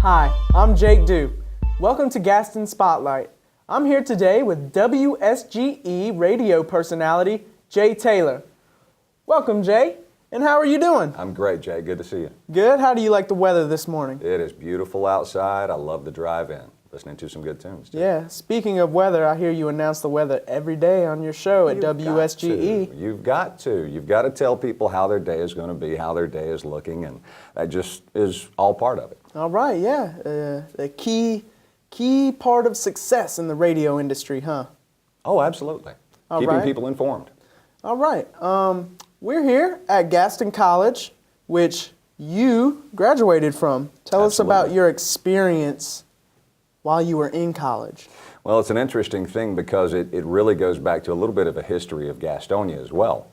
Hi, I'm Jake Dupe. Welcome to Gaston Spotlight. I'm here today with WSGE radio personality, Jay Taylor. Welcome, Jay. And how are you doing? I'm great, Jay. Good to see you. Good. How do you like the weather this morning? It is beautiful outside. I love the drive in, listening to some good tunes, too. Yeah. Speaking of weather, I hear you announce the weather every day on your show at WSGE. You've got to. You've got to tell people how their day is going to be, how their day is looking, and that just is all part of it. All right, yeah. A key part of success in the radio industry, huh? Oh, absolutely. Keeping people informed. All right. We're here at Gaston College, which you graduated from. Tell us about your experience while you were in college. Well, it's an interesting thing because it really goes back to a little bit of a history of Gastonia as well.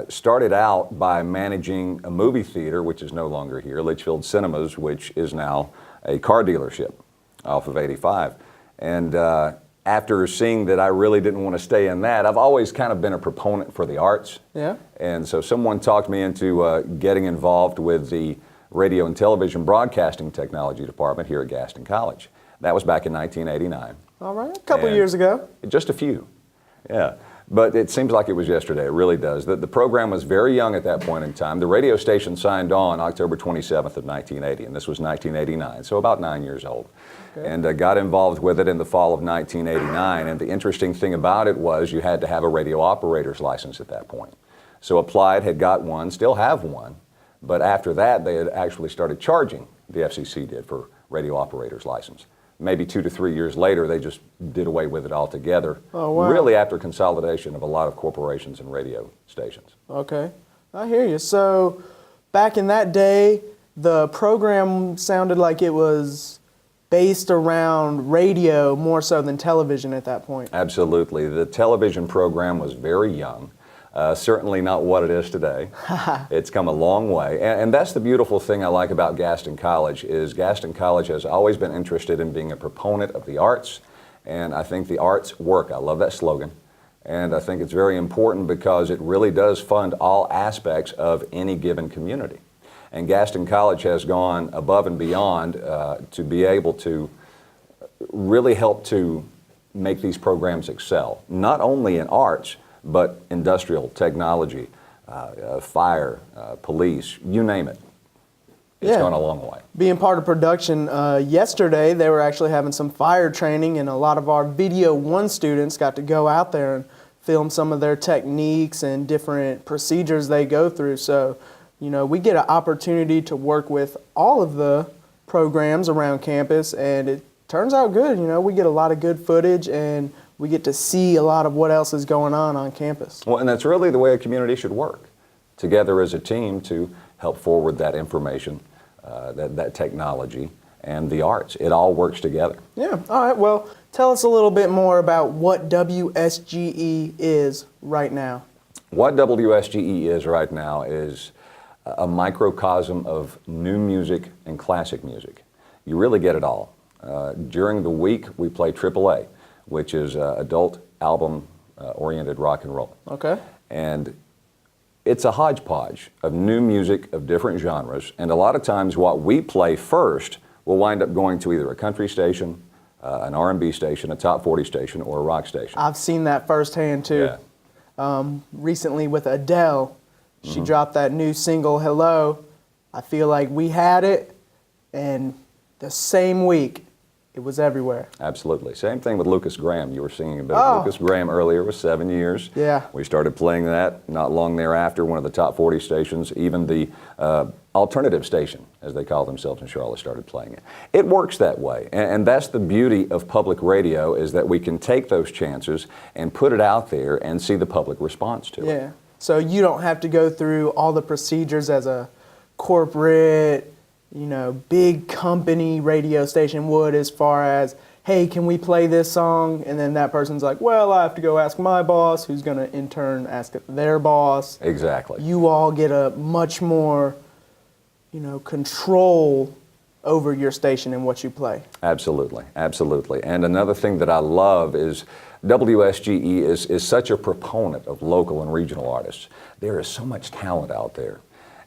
Started out by managing a movie theater, which is no longer here, Litchfield Cinemas, which is now a car dealership off of 85. And after seeing that I really didn't want to stay in that, I've always kind of been a proponent for the arts. Yeah. And so someone talked me into getting involved with the radio and television broadcasting technology department here at Gaston College. That was back in 1989. All right, a couple years ago. Just a few, yeah. But it seems like it was yesterday. It really does. The program was very young at that point in time. The radio station signed on October 27th of 1980, and this was 1989, so about 9 years old. Okay. And got involved with it in the fall of 1989. And the interesting thing about it was you had to have a radio operator's license at that point. So applied, had got one, still have one. But after that, they had actually started charging, the FCC did, for radio operator's license. Maybe 2 to 3 years later, they just did away with it altogether. Oh, wow. Really after consolidation of a lot of corporations and radio stations. Okay, I hear you. So back in that day, the program sounded like it was based around radio more so than television at that point. Absolutely. The television program was very young. Certainly not what it is today. It's come a long way. And that's the beautiful thing I like about Gaston College is Gaston College has always been interested in being a proponent of the arts. And I think the arts work. I love that slogan. And I think it's very important because it really does fund all aspects of any given community. And Gaston College has gone above and beyond to be able to really help to make these programs excel, not only in arts, but industrial, technology, fire, police, you name it. It's gone a long way. Being part of production, yesterday they were actually having some fire training, and a lot of our Video 1 students got to go out there and film some of their techniques and different procedures they go through. So, you know, we get an opportunity to work with all of the programs around campus, and it turns out good. You know, we get a lot of good footage, and we get to see a lot of what else is going on campus. Well, and that's really the way a community should work, together as a team to help forward that information, that technology, and the arts. It all works together. Yeah, all right, well, tell us a little bit more about what WSGE is right now. What WSGE is right now is a microcosm of new music and classic music. You really get it all. During the week, we play AAA, which is adult album-oriented rock and roll. Okay. And it's a hodgepodge of new music of different genres, and a lot of times what we play first will wind up going to either a country station, an R&B station, a top 40 station, or a rock station. I've seen that firsthand too. Yeah. Recently with Adele, she dropped that new single, Hello. I feel like we had it, and the same week, it was everywhere. Absolutely. Same thing with Lucas Graham. You were singing a bit of Lucas Graham earlier. It was 7 years. Yeah. We started playing that not long thereafter, one of the top 40 stations, even the alternative station, as they call themselves in Charlotte, started playing it. It works that way. And that's the beauty of public radio, is that we can take those chances and put it out there and see the public response to it. Yeah. So you don't have to go through all the procedures as a corporate, you know, big company radio station would, as far as, hey, can we play this song? And then that person's like, well, I have to go ask my boss, who's going to in turn ask their boss. Exactly. You all get a much more, you know, control over your station and what you play. Absolutely, absolutely. And another thing that I love is WSGE is such a proponent of local and regional artists. There is so much talent out there.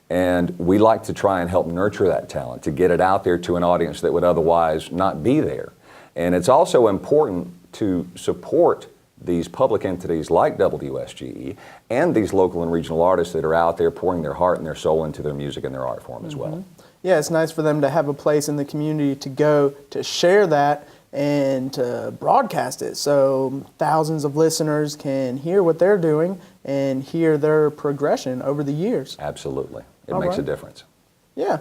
And we like to try and help nurture that talent, to get it out there to an audience that would otherwise not be there. And it's also important to support these public entities like WSGE and these local and regional artists that are out there pouring their heart and their soul into their music and their art form as well. Yeah, it's nice for them to have a place in the community to go to share that and to broadcast it so thousands of listeners can hear what they're doing and hear their progression over the years. Absolutely. It All makes right. a difference. Yeah.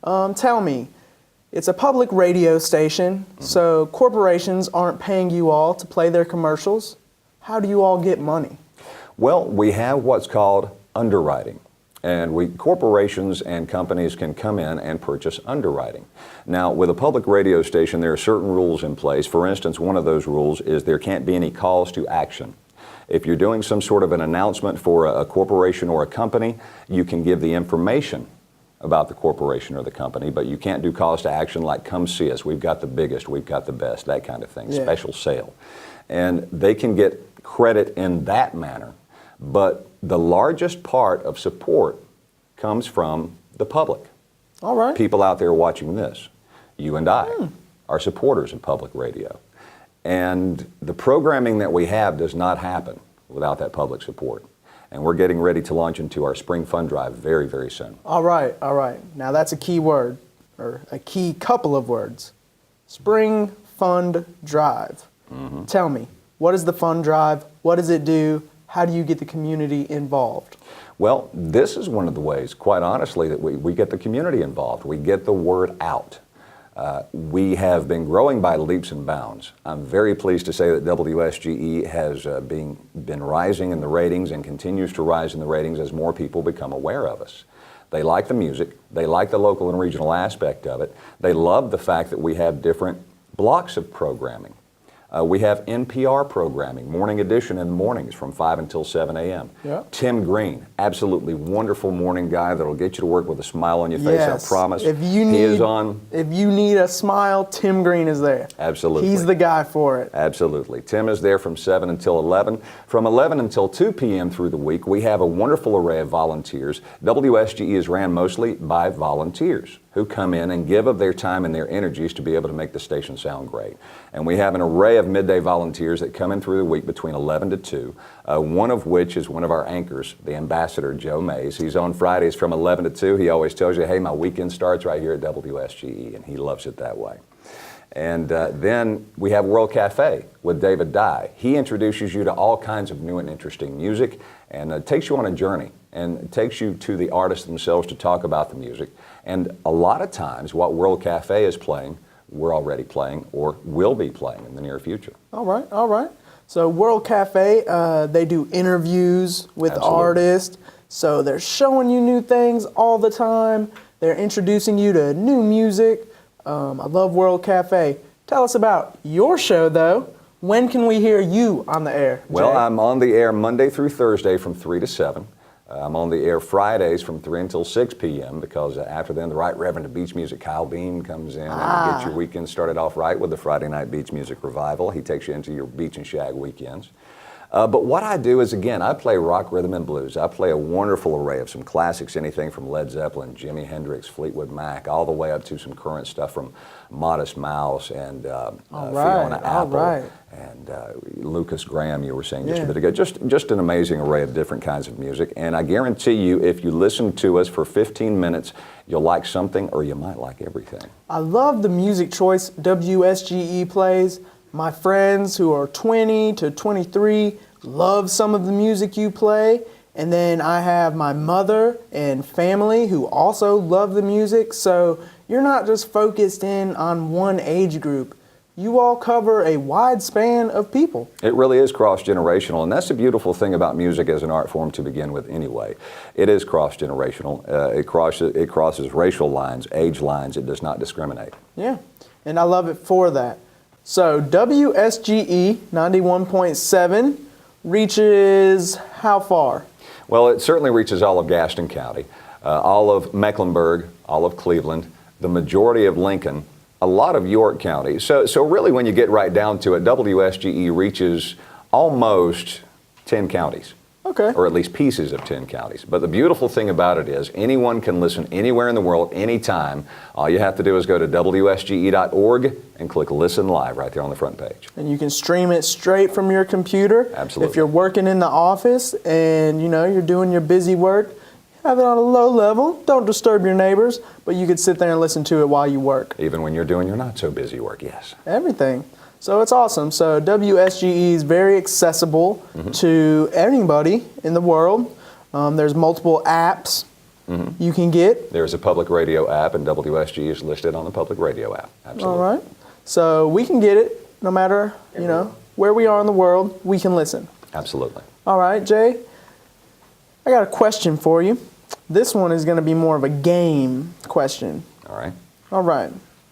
Tell me, it's a public radio station, so corporations aren't paying you all to play their commercials. How do you all get money? Well, we have what's called underwriting. And corporations and companies can come in and purchase underwriting. Now, with a public radio station, there are certain rules in place. For instance, one of those rules is there can't be any calls to action. If you're doing some sort of an announcement for a corporation or a company, you can give the information about the corporation or the company, but you can't do calls to action like come see us, we've got the biggest, we've got the best, that kind of thing, Yeah. special sale. And they can get credit in that manner. But the largest part of support comes from the public. All right. People out there watching this, you and I, are supporters of public radio. And the programming that we have does not happen without that public support. And we're getting ready to launch into our Spring Fund Drive very, very soon. All right, all right. Now that's a key word, or a key couple of words. Spring Fund Drive. Tell me, what is the Fund Drive? What does it do? How do you get the community involved? Well, this is one of the ways, quite honestly, that we get the community involved. We get the word out. We have been growing by leaps and bounds. I'm very pleased to say that WSGE has been rising in the ratings and continues to rise in the ratings as more people become aware of us. They like the music. They like the local and regional aspect of it. They love the fact that we have different blocks of programming. We have NPR programming, morning edition in the mornings from 5 until 7 a.m. Yeah. Tim Green, absolutely wonderful morning guy that'll get you to work with a smile on your face, Yes. I promise. If you He need, is on. If you need a smile, Tim Green is there. Absolutely. He's the guy for it. Absolutely. Tim is there from 7 until 11. From 11 until 2 p.m. through the week, we have a wonderful array of volunteers. WSGE is ran mostly by volunteers who come in and give of their time and their energies to be able to make the station sound great. And we have an array of midday volunteers that come in through the week between 11 to 2, one of which is one of our anchors, the ambassador, Joe Mays. He's on Fridays from 11 to 2. He always tells you, hey, my weekend starts right here at WSGE, and he loves it that way. And then we have World Cafe with David Dye. He introduces you to all kinds of new and interesting music and takes you on a journey and takes you to the artists themselves to talk about the music. And a lot of times what World Cafe is playing, we're already playing or will be playing in the near future. All right, all right. So World Cafe, they do interviews with Absolutely. artists. So they're showing you new things all the time. They're introducing you to new music. I love World Cafe. Tell us about your show, though. When can we hear you on the air, Jay? Well, I'm on the air Monday through Thursday from 3 to 7. I'm on the air Fridays from 3 until 6 p.m. because after then the Right Reverend of Beach Music, Kyle Beam, comes in and gets your weekend started off right with the Friday Night Beach Music Revival. He takes you into your beach and shag weekends. But what I do is, again, I play rock, rhythm, and blues. I play a wonderful array of some classics, anything from Led Zeppelin, Jimi Hendrix, Fleetwood Mac, all the way up to some current stuff from Modest Mouse and Fiona Apple and Lucas Graham, you were saying just a bit ago. Just an amazing array of different kinds of music. And I guarantee you, if you listen to us for 15 minutes, you'll like something or you might like everything. I love the music choice WSGE plays. My friends who are 20 to 23 love some of the music you play. And then I have my mother and family who also love the music. So you're not just focused in on one age group. You all cover a wide span of people. It really is cross-generational, and that's the beautiful thing about music as an art form to begin with anyway. It is cross-generational. It crosses racial lines, age lines. It does not discriminate. Yeah, and I love it for that. So WSGE 91.7 reaches how far? Well, it certainly reaches all of Gaston County, all of Mecklenburg, all of Cleveland, the majority of Lincoln, a lot of York County. So really when you get right down to it, WSGE reaches almost 10 counties. Okay. Or at least pieces of 10 counties. But the beautiful thing about it is anyone can listen anywhere in the world, anytime. All you have to do is go to WSGE.org and click Listen Live right there on the front page. And you can stream it straight from your computer. Absolutely. If you're working in the office and you're doing your busy work, have it on a low level. Don't disturb your neighbors, but you could sit there and listen to it while you work. Even when you're doing your not so busy work, yes. Everything. So it's awesome. So WSGE is very accessible to anybody in the world. There's multiple apps you can get. There's a public radio app, and WSGE is listed on the public radio app. Absolutely. All right. So we can get it no matter, where we are in the world, we can listen. Absolutely. All right, Jay, I got a question for you. This one is going to be more of a game question. All right. All right.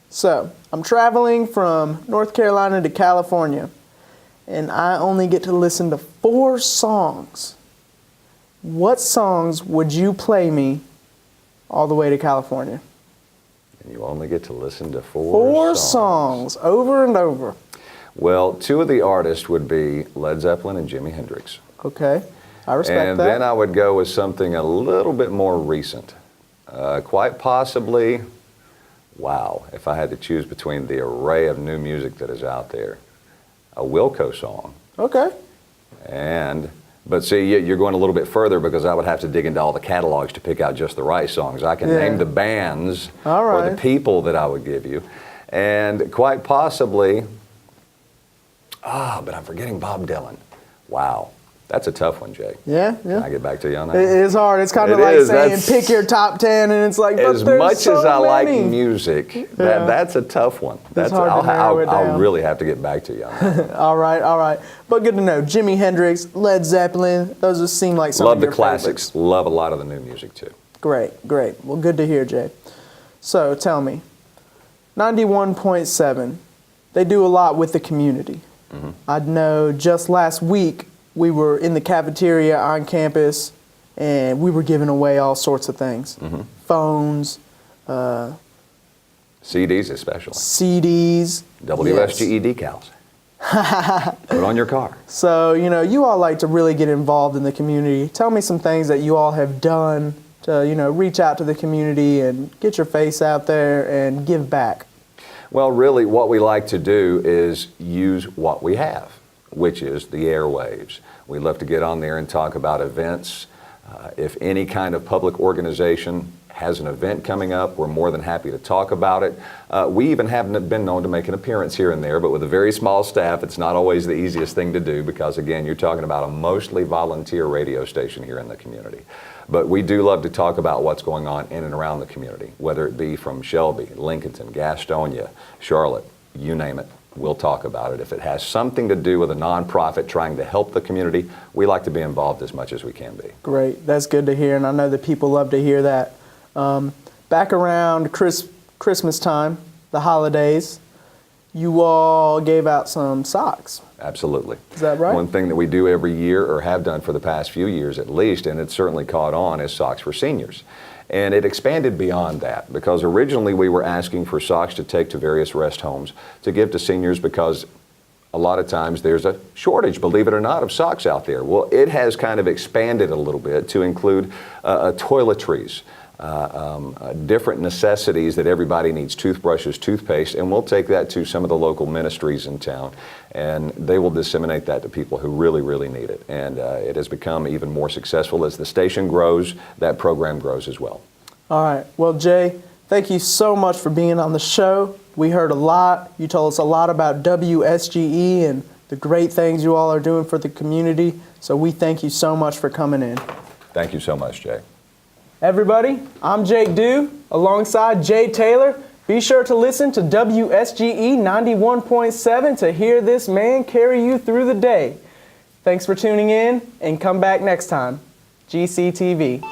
So I'm traveling from North Carolina to California, and I only get to listen to 4 songs. What songs would you play me all the way to California? And you only get to listen to 4 4 songs over and over. Well, 2 of the artists would be Led Zeppelin and Jimi Hendrix. Okay, I respect And that. then I would go with something a little bit more recent. Quite possibly, wow, if I had to choose between the array of new music that is out there, a Wilco song. Okay. But see, you're going a little bit further because I would have to dig into all the catalogs to pick out just the right songs. I can name the bands or the people that I would give you. And quite possibly, but I'm forgetting Bob Dylan. Wow. That's a tough one, Jay. Yeah. Can I get back to you on that? It is hard. It's kind of like saying pick your top 10, and it's like, but as there's much so as I like many. music, that's a tough one. It's hard to narrow it down. I'll really have to get back to you on that. All right. But good to know. Jimi Hendrix, Led Zeppelin, those just seem like some Love of your the classics. favorites. Love a lot of the new music too. Great. Well, good to hear, Jay. So tell me, 91.7, they do a lot with the community. I know just last week we were in the cafeteria on campus and we were giving away all sorts of things. Phones, CDs especially. CDs. WSGE decals. Put on your car. So, you all like to really get involved in the community. Tell me some things that you all have done to, reach out to the community and get your face out there and give back. Well, really what we like to do is use what we have, which is the airwaves. We love to get on there and talk about events. If any kind of public organization has an event coming up, we're more than happy to talk about it. We even have been known to make an appearance here and there, but with a very small staff, it's not always the easiest thing to do because, again, you're talking about a mostly volunteer radio station here in the community. But we do love to talk about what's going on in and around the community, whether it be from Shelby, Lincolnton, Gastonia, Charlotte, you name it. We'll talk about it. If it has something to do with a nonprofit trying to help the community, we like to be involved as much as we can be. Great. That's good to hear, and I know that people love to hear that. Back around Christmas time, the holidays, you all gave out some socks. Absolutely. Is that right? One thing that we do every year, or have done for the past few years at least, and it's certainly caught on, is socks for seniors. And it expanded beyond that because originally we were asking for socks to take to various rest homes to give to seniors because a lot of times there's a shortage, believe it or not, of socks out there. Well, it has kind of expanded a little bit to include toiletries, different necessities that everybody needs, toothbrushes, toothpaste, and we'll take that to some of the local ministries in town, and they will disseminate that to people who really, really need it. And it has become even more successful as the station grows, that program grows as well. All right. Well, Jay, thank you so much for being on the show. We heard a lot. You told us a lot about WSGE and the great things you all are doing for the community. So we thank you so much for coming in. Thank you so much, Jay. Everybody, I'm Jake Dew alongside Jay Taylor. Be sure to listen to WSGE 91.7 to hear this man carry you through the day. Thanks for tuning in and come back next time. GCTV.